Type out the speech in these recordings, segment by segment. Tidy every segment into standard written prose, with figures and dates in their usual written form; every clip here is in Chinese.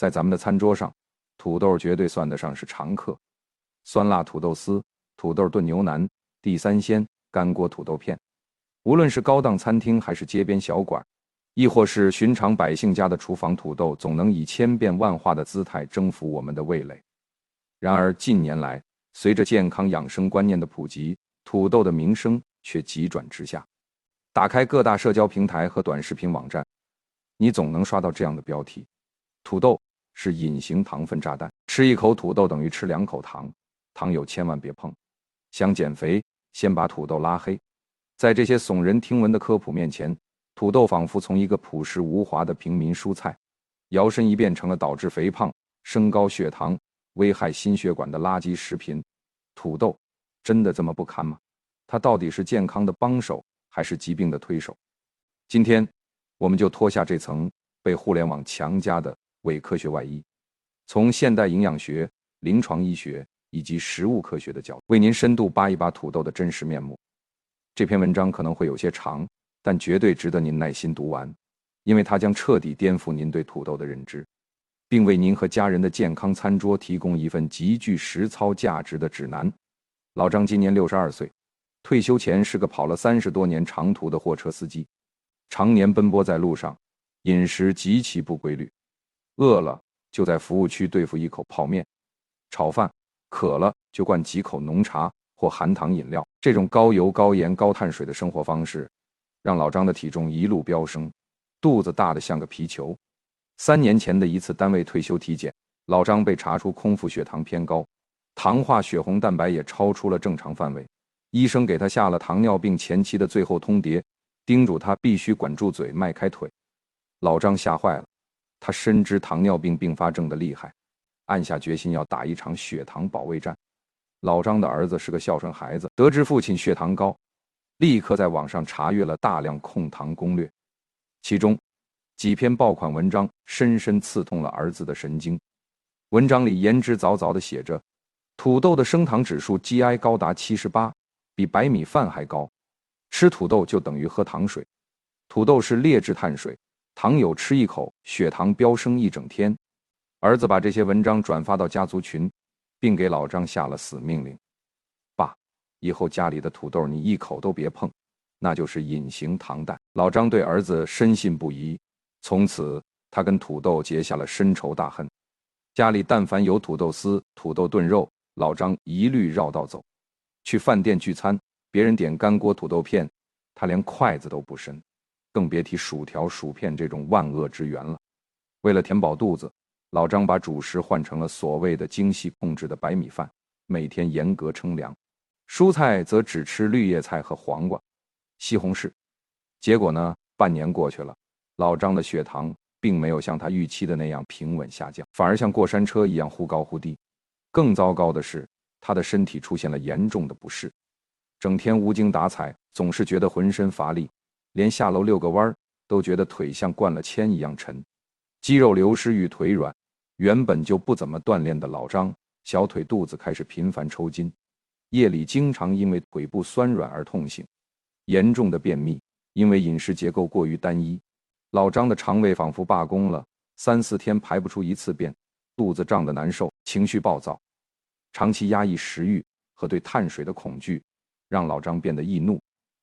在咱们的餐桌上，土豆绝对算得上是常客。酸辣土豆丝、土豆炖牛腩、地三鲜、干锅土豆片，无论是高档餐厅还是街边小馆，亦或是寻常百姓家的厨房，土豆总能以千变万化的姿态征服我们的味蕾。然而近年来，随着健康养生观念的普及，土豆的名声却急转直下。打开各大社交平台和短视频网站，你总能刷到这样的标题：土豆是隐形糖分炸弹，吃一口土豆等于吃2口糖，糖友千万别碰。想减肥，先把土豆拉黑。在这些耸人听闻的科普面前，土豆仿佛从一个朴实无华的平民蔬菜，摇身一变成了导致肥胖、升高血糖、危害心血管的垃圾食品。土豆真的这么不堪吗？它到底是健康的帮手，还是疾病的推手？今天我们就脱下这层被互联网强加的伪科学外衣，从现代营养学、临床医学以及食物科学的角度，为您深度扒一扒土豆的真实面目。这篇文章可能会有些长，但绝对值得您耐心读完，因为它将彻底颠覆您对土豆的认知，并为您和家人的健康餐桌提供一份极具实操价值的指南。老张今年62岁，退休前是个跑了30多年长途的货车司机，常年奔波在路上，饮食极其不规律，饿了就在服务区对付一口泡面、炒饭，渴了就灌几口浓茶或含糖饮料。这种高油、高盐、高碳水的生活方式，让老张的体重一路飙升，肚子大得像个皮球。3年前的一次单位退休体检，老张被查出空腹血糖偏高，糖化血红蛋白也超出了正常范围。医生给他下了糖尿病前期的最后通牒，叮嘱他必须管住嘴，迈开腿。老张吓坏了，他深知糖尿病并发症的厉害，暗下决心要打一场血糖保卫战。老张的儿子是个孝顺孩子，得知父亲血糖高，立刻在网上查阅了大量控糖攻略，其中几篇爆款文章深深刺痛了儿子的神经。文章里言之凿凿地写着，土豆的升糖指数 GI 高达78，比白米饭还高，吃土豆就等于喝糖水。土豆是劣质碳水，糖友吃一口，血糖飙升一整天。儿子把这些文章转发到家族群，并给老张下了死命令：爸，以后家里的土豆你一口都别碰，那就是隐形糖弹。老张对儿子深信不疑，从此他跟土豆结下了深仇大恨。家里但凡有土豆丝、土豆炖肉，老张一律绕道走。去饭店聚餐，别人点干锅土豆片，他连筷子都不伸，更别提薯条、薯片这种万恶之源了。为了填饱肚子，老张把主食换成了所谓的精细控制的白米饭，每天严格称量，蔬菜则只吃绿叶菜和黄瓜、西红柿。结果呢，半年过去了，老张的血糖并没有像他预期的那样平稳下降，反而像过山车一样忽高忽低。更糟糕的是，他的身体出现了严重的不适，整天无精打采，总是觉得浑身乏力，连下楼遛个弯都觉得腿像灌了铅一样沉，肌肉流失与腿软。原本就不怎么锻炼的老张，小腿肚子开始频繁抽筋，夜里经常因为腿部酸软而痛醒。严重的便秘，因为饮食结构过于单一，老张的肠胃仿佛罢工了，3、4天排不出一次便，肚子胀得难受，情绪暴躁。长期压抑食欲和对碳水的恐惧，让老张变得易怒，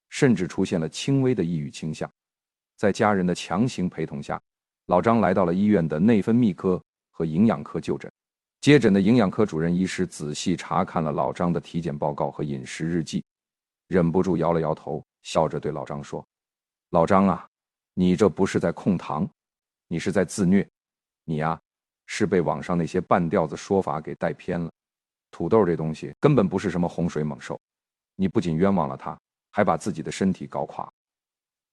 甚至出现了轻微的抑郁倾向。在家人的强行陪同下，老张来到了医院的内分泌科和营养科就诊。接诊的营养科主任医师仔细查看了老张的体检报告和饮食日记，忍不住摇了摇头，笑着对老张说：老张啊，你这不是在控糖，你是在自虐。你啊，是被网上那些半吊子说法给带偏了。土豆这东西根本不是什么洪水猛兽，你不仅冤枉了它，还把自己的身体搞垮。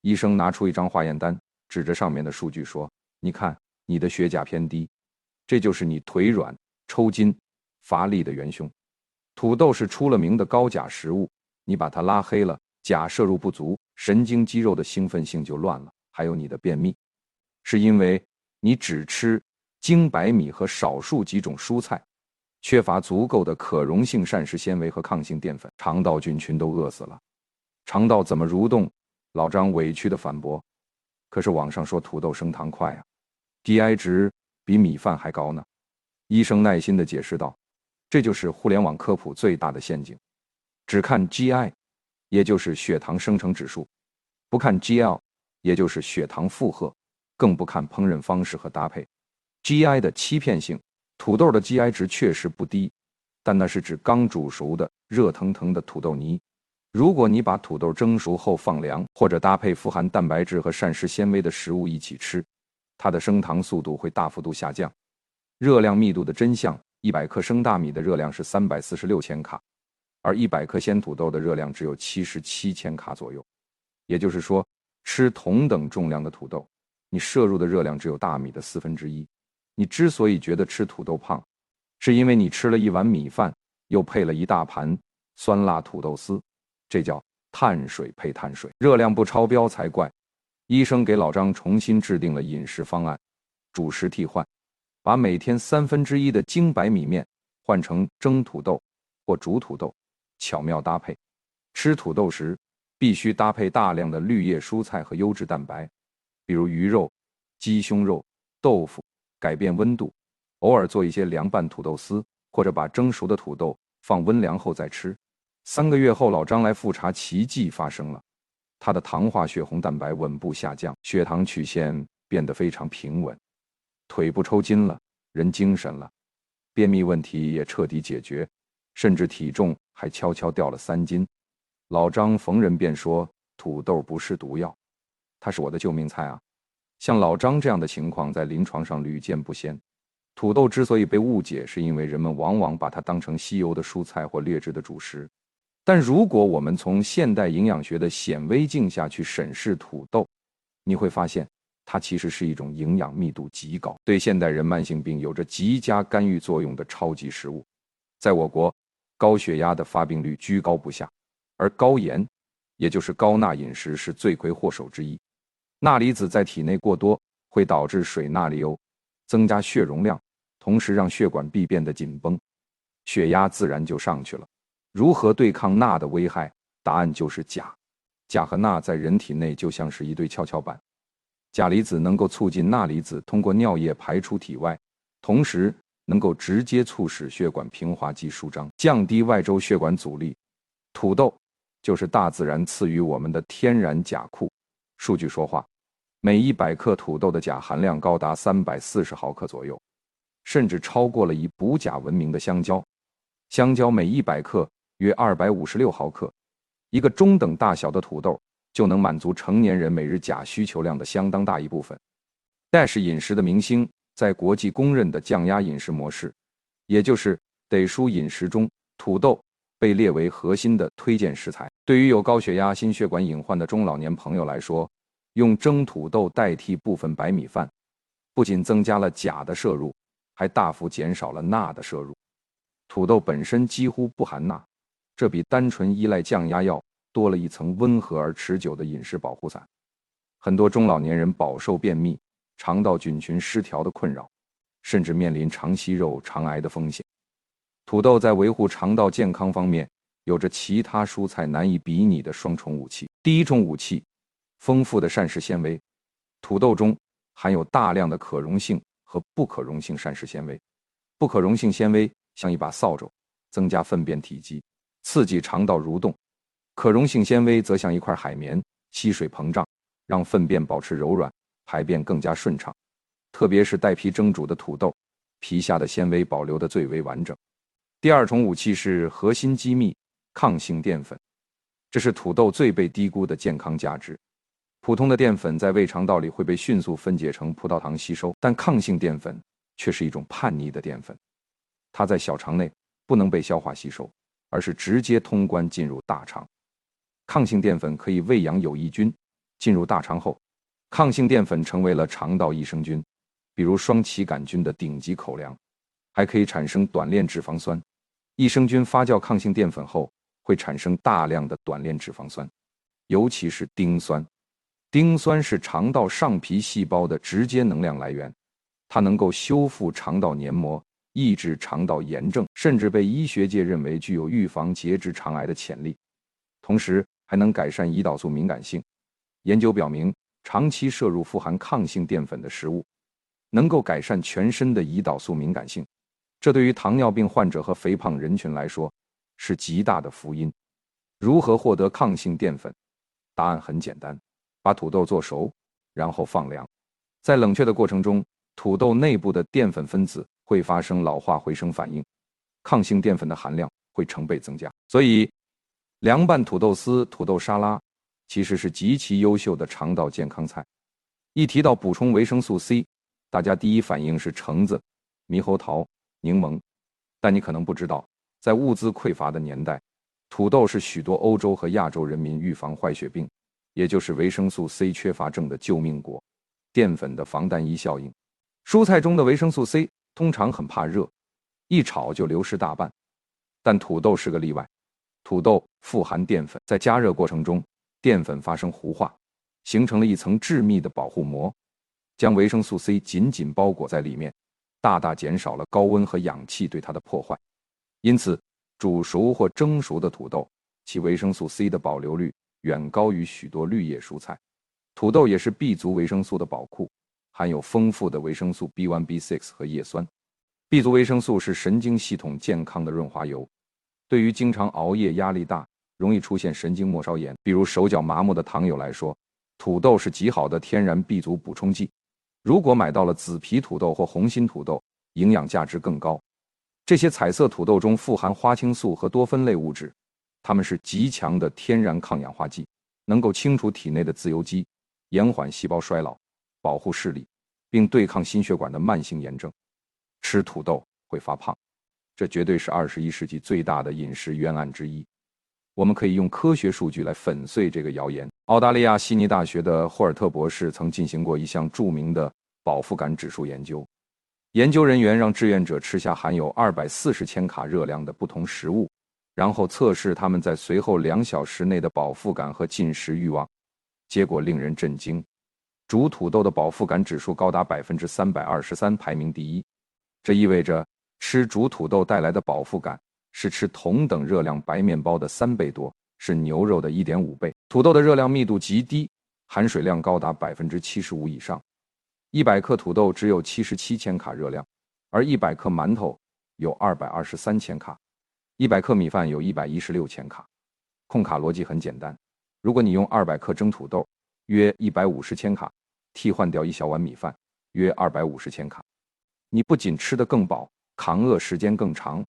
医生拿出一张化验单，指着上面的数据说：你看，你的血钾偏低，这就是你腿软、抽筋、乏力的元凶。土豆是出了名的高钾食物，你把它拉黑了，钾摄入不足，神经肌肉的兴奋性就乱了。还有你的便秘，是因为你只吃精白米和少数几种蔬菜，缺乏足够的可溶性膳食纤维和抗性淀粉，肠道菌群都饿死了。肠道怎么蠕动？老张委屈地反驳。可是网上说土豆升糖快啊， DI 值比米饭还高呢。医生耐心地解释道，这就是互联网科普最大的陷阱，只看 GI， 也就是血糖生成指数，不看 GL， 也就是血糖负荷，更不看烹饪方式和搭配。GI 的欺骗性，土豆的 GI 值确实不低，但那是指刚煮熟的热腾腾的土豆泥。如果你把土豆蒸熟后放凉，或者搭配富含蛋白质和膳食纤维的食物一起吃，它的升糖速度会大幅度下降。热量密度的真相，100克生大米的热量是346千卡，而100克鲜土豆的热量只有77千卡左右。也就是说，吃同等重量的土豆，你摄入的热量只有大米的1/4。你之所以觉得吃土豆胖，是因为你吃了一碗米饭，又配了一大盘酸辣土豆丝，这叫碳水配碳水，热量不超标才怪。医生给老张重新制定了饮食方案，主食替换，把每天1/3的精白米面换成蒸土豆或煮土豆，巧妙搭配。吃土豆时必须搭配大量的绿叶蔬菜和优质蛋白，比如鱼肉、鸡胸肉、豆腐，改变温度，偶尔做一些凉拌土豆丝，或者把蒸熟的土豆放温凉后再吃。3个月后，老张来复查，奇迹发生了，他的糖化血红蛋白稳步下降，血糖曲线变得非常平稳，腿不抽筋了，人精神了，便秘问题也彻底解决，甚至体重还悄悄掉了3斤。老张逢人便说，土豆不是毒药，它是我的救命菜啊。像老张这样的情况在临床上屡见不鲜。土豆之所以被误解，是因为人们往往把它当成吸油的蔬菜或劣质的主食。但如果我们从现代营养学的显微镜下去审视土豆，你会发现它其实是一种营养密度极高，对现代人慢性病有着极佳干预作用的超级食物。在我国，高血压的发病率居高不下，而高盐，也就是高钠饮食是罪魁祸首之一。钠离子在体内过多会导致水钠离欧，增加血容量，同时让血管壁变得紧绷，血压自然就上去了。如何对抗钠的危害？答案就是钾。钾和钠在人体内就像是一对跷跷板，钾离子能够促进钠离子通过尿液排出体外，同时能够直接促使血管平滑肌舒张，降低外周血管阻力。土豆就是大自然赐予我们的天然钾库。数据说话，每100克土豆的钾含量高达340毫克左右，甚至超过了以补钾闻名的香蕉。香蕉每100克约256毫克，一个中等大小的土豆就能满足成年人每日钾需求量的相当大一部分。DASH 饮食的明星在国际公认的降压饮食模式，也就是得舒饮食中，土豆被列为核心的推荐食材。对于有高血压、心血管隐患的中老年朋友来说，用蒸土豆代替部分白米饭，不仅增加了钾的摄入，还大幅减少了钠的摄入。土豆本身几乎不含钠，这比单纯依赖降压药多了一层温和而持久的饮食保护伞。很多中老年人饱受便秘、肠道菌群失调的困扰，甚至面临肠息肉、肠癌的风险。土豆在维护肠道健康方面，有着其他蔬菜难以比拟的双重武器。第一重武器，丰富的膳食纤维。土豆中含有大量的可溶性和不可溶性膳食纤维。不可溶性纤维像一把扫帚，增加粪便体积，刺激肠道蠕动；可溶性纤维则像一块海绵，吸水膨胀，让粪便保持柔软，排便更加顺畅。特别是带皮蒸煮的土豆，皮下的纤维保留得最为完整。第二重武器是核心机密——抗性淀粉，这是土豆最被低估的健康价值。普通的淀粉在胃肠道里会被迅速分解成葡萄糖吸收，但抗性淀粉却是一种叛逆的淀粉，它在小肠内不能被消化吸收，而是直接通关进入大肠。抗性淀粉可以喂养有益菌，进入大肠后，抗性淀粉成为了肠道益生菌，比如双歧杆菌的顶级口粮，还可以产生短链脂肪酸。益生菌发酵抗性淀粉后，会产生大量的短链脂肪酸，尤其是丁酸。丁酸是肠道上皮细胞的直接能量来源，它能够修复肠道黏膜，抑制肠道炎症，甚至被医学界认为具有预防结直肠癌的潜力，同时还能改善胰岛素敏感性。研究表明，长期摄入富含抗性淀粉的食物，能够改善全身的胰岛素敏感性，这对于糖尿病患者和肥胖人群来说是极大的福音。如何获得抗性淀粉？答案很简单，把土豆做熟，然后放凉。在冷却的过程中，土豆内部的淀粉分子会发生老化回升反应，抗性淀粉的含量会成倍增加。所以，凉拌土豆丝、土豆沙拉其实是极其优秀的肠道健康菜。一提到补充维生素 C， 大家第一反应是橙子、猕猴桃、柠檬，但你可能不知道，在物资匮乏的年代，土豆是许多欧洲和亚洲人民预防坏血病，也就是维生素 C 缺乏症的救命果。淀粉的防弹衣效应，蔬菜中的维生素 C 通常很怕热，一炒就流失大半，但土豆是个例外。土豆富含淀粉，在加热过程中，淀粉发生糊化，形成了一层致密的保护膜，将维生素 C 紧紧包裹在里面，大大减少了高温和氧气对它的破坏。因此，煮熟或蒸熟的土豆，其维生素 C 的保留率远高于许多绿叶蔬菜。土豆也是 B 族维生素的宝库，含有丰富的维生素 B1、B6 和叶酸。B 族维生素是神经系统健康的润滑油，对于经常熬夜、压力大、容易出现神经末梢炎，比如手脚麻木的糖友来说，土豆是极好的天然 B 族补充剂。如果买到了紫皮土豆或红心土豆，营养价值更高。这些彩色土豆中富含花青素和多酚类物质，它们是极强的天然抗氧化剂，能够清除体内的自由基，延缓细胞衰老，保护视力，并对抗心血管的慢性炎症。吃土豆会发胖，这绝对是21世纪最大的饮食冤案之一。我们可以用科学数据来粉碎这个谣言。澳大利亚悉尼大学的霍尔特博士曾进行过一项著名的饱腹感指数研究，研究人员让志愿者吃下含有240千卡热量的不同食物，然后测试他们在随后2小时内的饱腹感和进食欲望。结果令人震惊，煮土豆的饱腹感指数高达323%，排名第一。这意味着吃煮土豆带来的饱腹感是吃同等热量白面包的3倍多，是牛肉的1.5倍。土豆的热量密度极低，含水量高达75%以上。100克土豆只有77千卡热量，而100克馒头有223千卡，100克米饭有116千卡。控卡逻辑很简单，如果你用200克蒸土豆，约150千卡，替换掉1小碗米饭，约250千卡。你不仅吃得更饱，抗饿时间更长，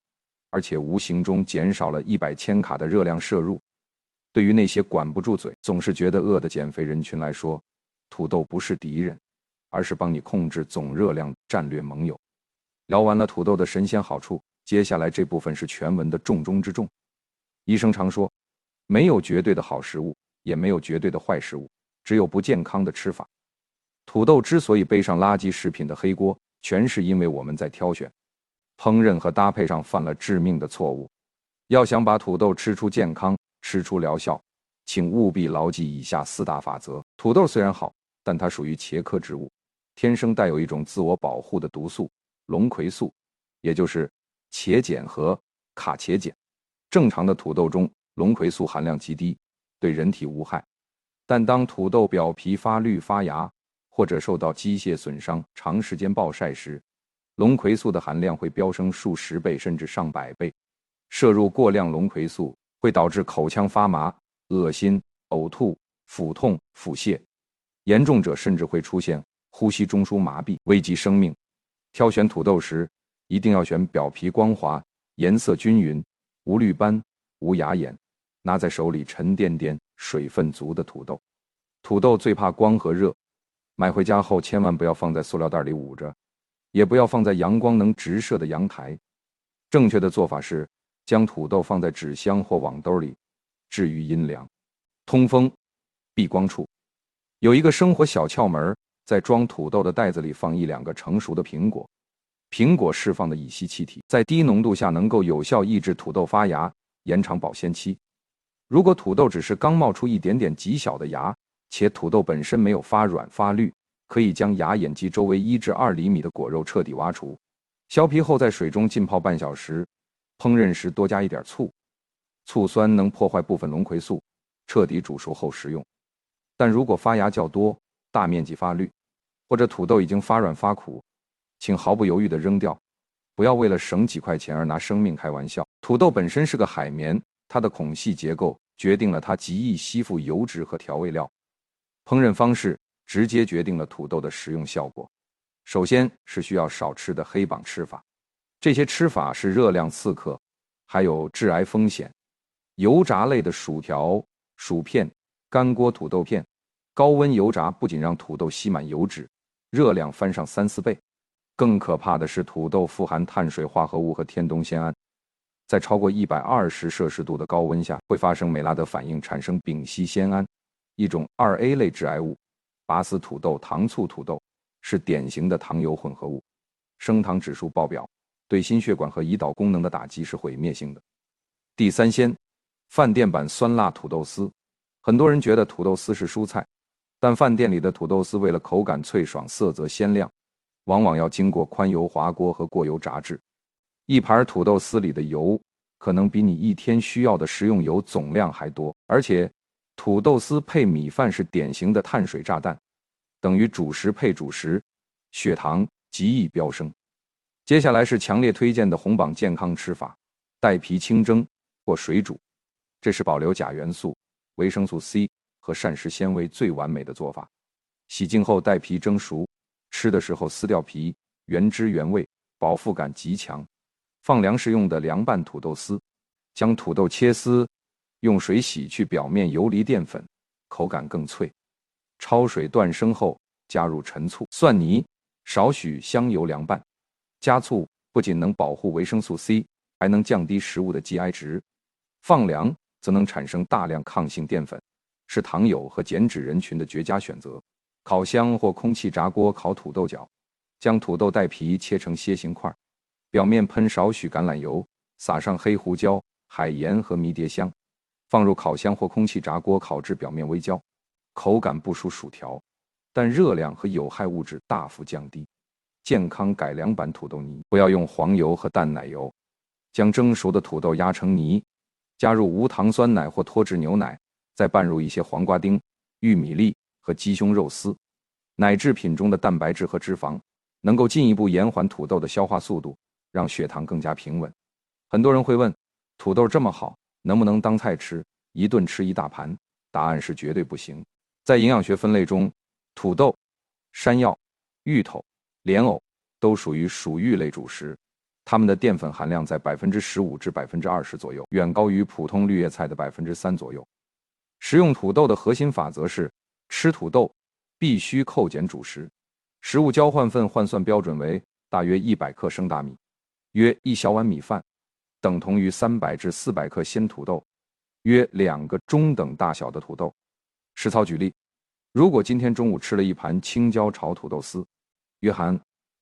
而且无形中减少了100千卡的热量摄入。对于那些管不住嘴、总是觉得饿的减肥人群来说，土豆不是敌人，而是帮你控制总热量战略盟友。聊完了土豆的神仙好处，接下来这部分是全文的重中之重。医生常说，没有绝对的好食物，也没有绝对的坏食物，只有不健康的吃法。土豆之所以背上垃圾食品的黑锅，全是因为我们在挑选、烹饪和搭配上犯了致命的错误。要想把土豆吃出健康、吃出疗效，请务必牢记以下4大法则。土豆虽然好，但它属于茄科植物，天生带有一种自我保护的毒素龙葵素，也就是茄碱和卡茄碱。正常的土豆中龙葵素含量极低，对人体无害。但当土豆表皮发绿发芽，或者受到机械损伤、长时间暴晒时，龙葵素的含量会飙升数十倍甚至上百倍。摄入过量龙葵素会导致口腔发麻、恶心、呕吐、腹痛、腹泻，严重者甚至会出现呼吸中枢麻痹，危及生命。挑选土豆时，一定要选表皮光滑、颜色均匀、无绿斑、无芽眼，拿在手里沉甸甸、水分足的土豆。土豆最怕光和热，买回家后千万不要放在塑料袋里捂着，也不要放在阳光能直射的阳台。正确的做法是将土豆放在纸箱或网兜里，置于阴凉、通风、避光处。有一个生活小窍门，在装土豆的袋子里放1-2个成熟的苹果。苹果释放的乙烯气体在低浓度下能够有效抑制土豆发芽，延长保鲜期。如果土豆只是刚冒出一点点极小的芽，且土豆本身没有发软发绿，可以将芽眼及周围1至2厘米的果肉彻底挖除，削皮后在水中浸泡半小时，烹饪时多加一点醋，醋酸能破坏部分龙葵素，彻底煮熟后食用。但如果发芽较多，大面积发绿，或者土豆已经发软发苦，请毫不犹豫地扔掉，不要为了省几块钱而拿生命开玩笑。土豆本身是个海绵，它的孔隙结构决定了它极易吸附油脂和调味料，烹饪方式直接决定了土豆的食用效果。首先是需要少吃的黑榜吃法，这些吃法是热量刺客，还有致癌风险。油炸类的薯条、薯片、干锅土豆片，高温油炸不仅让土豆吸满油脂，热量翻上3-4倍。更可怕的是，土豆富含碳水化合物和天冬酰胺，在超过120摄氏度的高温下，会发生美拉德反应，产生丙烯酰胺，一种2A 类致癌物。拔丝土豆、糖醋土豆是典型的糖油混合物，升糖指数爆表，对心血管和胰岛功能的打击是毁灭性的。第三鲜，饭店版酸辣土豆丝。很多人觉得土豆丝是蔬菜，但饭店里的土豆丝为了口感脆爽、色泽鲜亮，往往要经过宽油滑锅和过油炸制。一盘土豆丝里的油可能比你一天需要的食用油总量还多，而且土豆丝配米饭是典型的碳水炸弹，等于主食配主食，血糖极易飙升。接下来是强烈推荐的红榜健康吃法，带皮清蒸或水煮，这是保留钾元素、维生素 C 和膳食纤维最完美的做法。洗净后带皮蒸熟，吃的时候撕掉皮，原汁原味，饱腹感极强。放凉时用的凉拌土豆丝，将土豆切丝，用水洗去表面游离淀粉，口感更脆。焯水断生后，加入陈醋、蒜泥，少许香油凉拌。加醋不仅能保护维生素 C， 还能降低食物的 GI 值。放凉则能产生大量抗性淀粉，是糖友和减脂人群的绝佳选择。烤箱或空气炸锅烤土豆角，将土豆带皮切成楔形块，表面喷少许橄榄油，撒上黑胡椒、海盐和迷迭香，放入烤箱或空气炸锅烤至表面微焦，口感不输薯条，但热量和有害物质大幅降低。健康改良版土豆泥，不要用黄油和淡奶油，将蒸熟的土豆压成泥，加入无糖酸奶或脱脂牛奶，再拌入一些黄瓜丁、玉米粒和鸡胸肉丝。奶制品中的蛋白质和脂肪能够进一步延缓土豆的消化速度，让血糖更加平稳。很多人会问，土豆这么好，能不能当菜吃，一顿吃一大盘？答案是绝对不行。在营养学分类中，土豆、山药、芋头、莲藕都属于薯芋类主食，它们的淀粉含量在 15% 至 20% 左右，远高于普通绿叶菜的 3% 左右。食用土豆的核心法则是，吃土豆必须扣减主食。食物交换份换算标准为大约100克生大米，约1小碗米饭，等同于300至400克鲜土豆，约2个中等大小的土豆。实操举例，如果今天中午吃了一盘青椒炒土豆丝，约含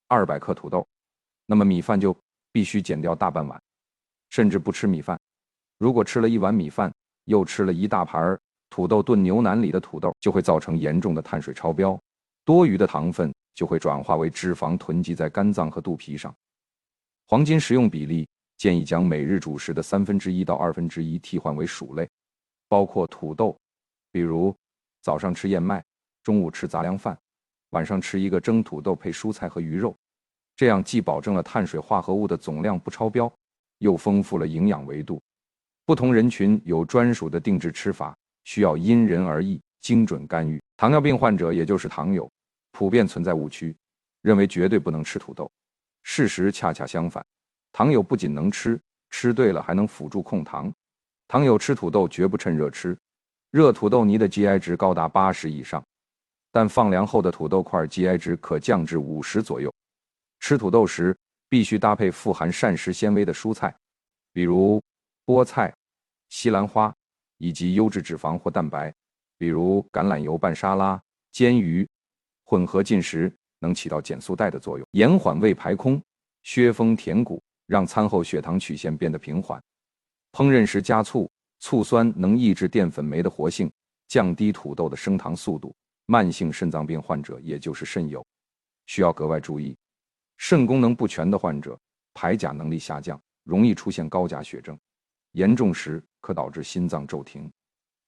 200克土豆，那么米饭就必须减掉大半碗，甚至不吃米饭。如果吃了一碗米饭，又吃了一大盘土豆炖牛腩里的土豆，就会造成严重的碳水超标，多余的糖分就会转化为脂肪囤积在肝脏和肚皮上。黄金食用比例建议将每日主食的1/3到1/2替换为薯类，包括土豆，比如早上吃燕麦，中午吃杂粮饭，晚上吃一个蒸土豆配蔬菜和鱼肉。这样既保证了碳水化合物的总量不超标，又丰富了营养维度。不同人群有专属的定制吃法，需要因人而异，精准干预。糖尿病患者，也就是糖友，普遍存在误区，认为绝对不能吃土豆。事实恰恰相反，糖友不仅能吃，吃对了还能辅助控糖。糖友吃土豆绝不趁热吃，热土豆泥的 GI 值高达80以上，但放凉后的土豆块 GI 值可降至50左右。吃土豆时必须搭配富含膳食纤维的蔬菜，比如菠菜、西兰花，以及优质脂肪或蛋白，比如橄榄油拌沙拉、煎鱼。混合进食能起到减速带的作用，延缓胃排空，削峰填谷，让餐后血糖曲线变得平缓。烹饪时加醋，醋酸能抑制淀粉酶的活性，降低土豆的升糖速度。慢性肾脏病患者，也就是肾友，需要格外注意。肾功能不全的患者，排钾能力下降，容易出现高钾血症，严重时可导致心脏骤停。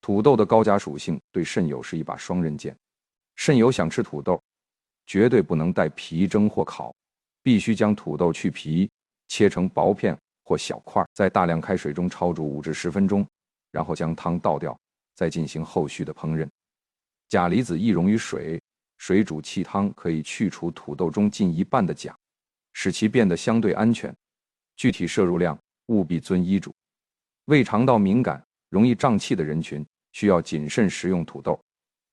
土豆的高钾属性对肾友是一把双刃剑，肾友想吃土豆，绝对不能带皮蒸或烤，必须将土豆去皮，切成薄片或小块，在大量开水中焯煮5至10分钟，然后将汤倒掉，再进行后续的烹饪。钾离子易溶于水，水煮气汤可以去除土豆中近1半的钾，使其变得相对安全。具体摄入量务必遵医嘱。胃肠道敏感、容易胀气的人群需要谨慎食用土豆。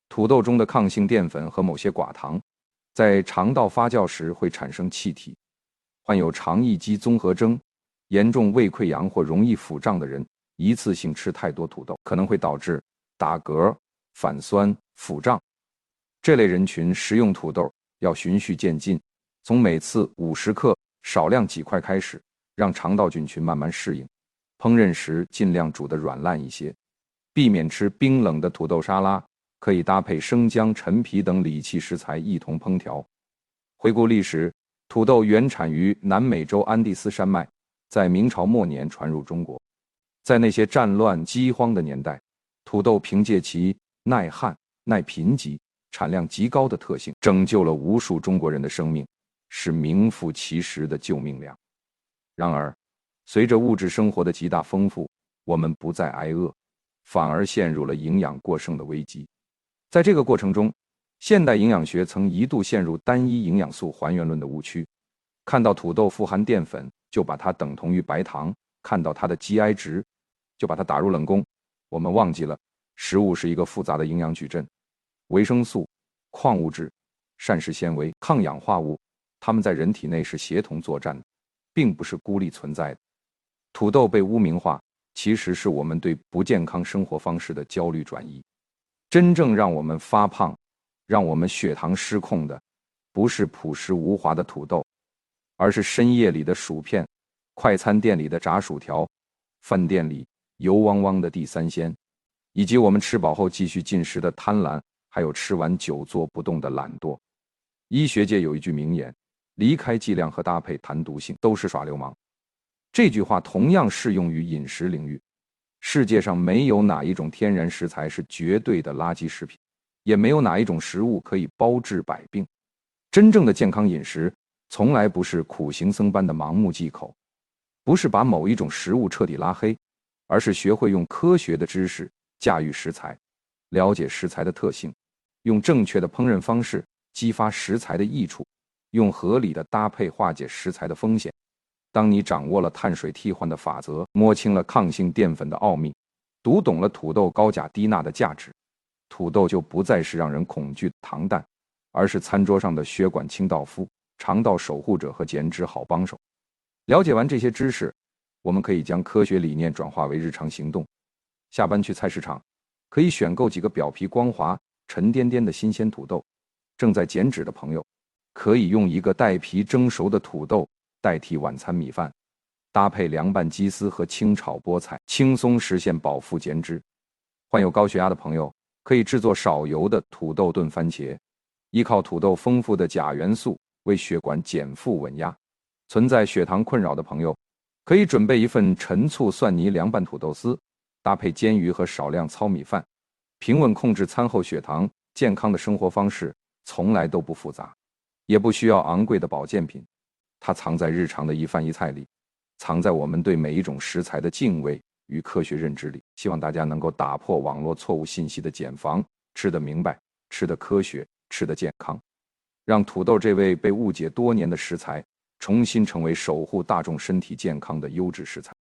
土豆中的抗性淀粉和某些寡糖在肠道发酵时会产生气体。患有肠易激综合征、严重胃溃疡或容易腹胀的人，一次性吃太多土豆可能会导致打嗝、反酸、腹胀。这类人群食用土豆要循序渐进，从每次50克少量几块开始，让肠道菌群慢慢适应。烹饪时尽量煮得软烂一些，避免吃冰冷的土豆沙拉，可以搭配生姜、陈皮等理气食材一同烹调。回顾历史，土豆原产于南美洲安第斯山脉，在明朝末年传入中国。在那些战乱饥荒的年代，土豆凭借其耐旱、耐贫瘠、产量极高的特性，拯救了无数中国人的生命，是名副其实的救命粮。然而，随着物质生活的极大丰富，我们不再挨饿，反而陷入了营养过剩的危机。在这个过程中，现代营养学曾一度陷入单一营养素还原论的误区，看到土豆富含淀粉，就把它等同于白糖，看到它的 GI 值，就把它打入冷宫。我们忘记了，食物是一个复杂的营养矩阵，维生素、矿物质、膳食纤维、抗氧化物，它们在人体内是协同作战的，并不是孤立存在的。土豆被污名化，其实是我们对不健康生活方式的焦虑转移。真正让我们发胖、让我们血糖失控的，不是朴实无华的土豆，而是深夜里的薯片、快餐店里的炸薯条、饭店里油汪汪的地三鲜，以及我们吃饱后继续进食的贪婪，还有吃完久坐不动的懒惰。医学界有一句名言：离开剂量和搭配谈毒性，都是耍流氓。这句话同样适用于饮食领域。世界上没有哪一种天然食材是绝对的垃圾食品，也没有哪一种食物可以包治百病。真正的健康饮食，从来不是苦行僧般的盲目忌口，不是把某一种食物彻底拉黑，而是学会用科学的知识驾驭食材，了解食材的特性，用正确的烹饪方式激发食材的益处，用合理的搭配化解食材的风险。当你掌握了碳水替换的法则，摸清了抗性淀粉的奥秘，读懂了土豆高钾低钠的价值，土豆就不再是让人恐惧的糖蛋，而是餐桌上的血管清道夫、肠道守护者和减脂好帮手。了解完这些知识，我们可以将科学理念转化为日常行动。下班去菜市场，可以选购几个表皮光滑、沉甸甸的新鲜土豆。正在减脂的朋友，可以用一个带皮蒸熟的土豆代替晚餐米饭，搭配凉拌鸡丝和清炒菠菜，轻松实现饱腹减脂。患有高血压的朋友，可以制作少油的土豆炖番茄，依靠土豆丰富的钾元素为血管减负稳压。存在血糖困扰的朋友，可以准备一份陈醋蒜泥凉拌土豆丝，搭配煎鱼和少量糙米饭，平稳控制餐后血糖。健康的生活方式从来都不复杂，也不需要昂贵的保健品，它藏在日常的一饭一菜里，藏在我们对每一种食材的敬畏与科学认知里。希望大家能够打破网络错误信息的茧房，吃得明白，吃得科学，吃得健康，让土豆这位被误解多年的食材重新成为守护大众身体健康的优质食材。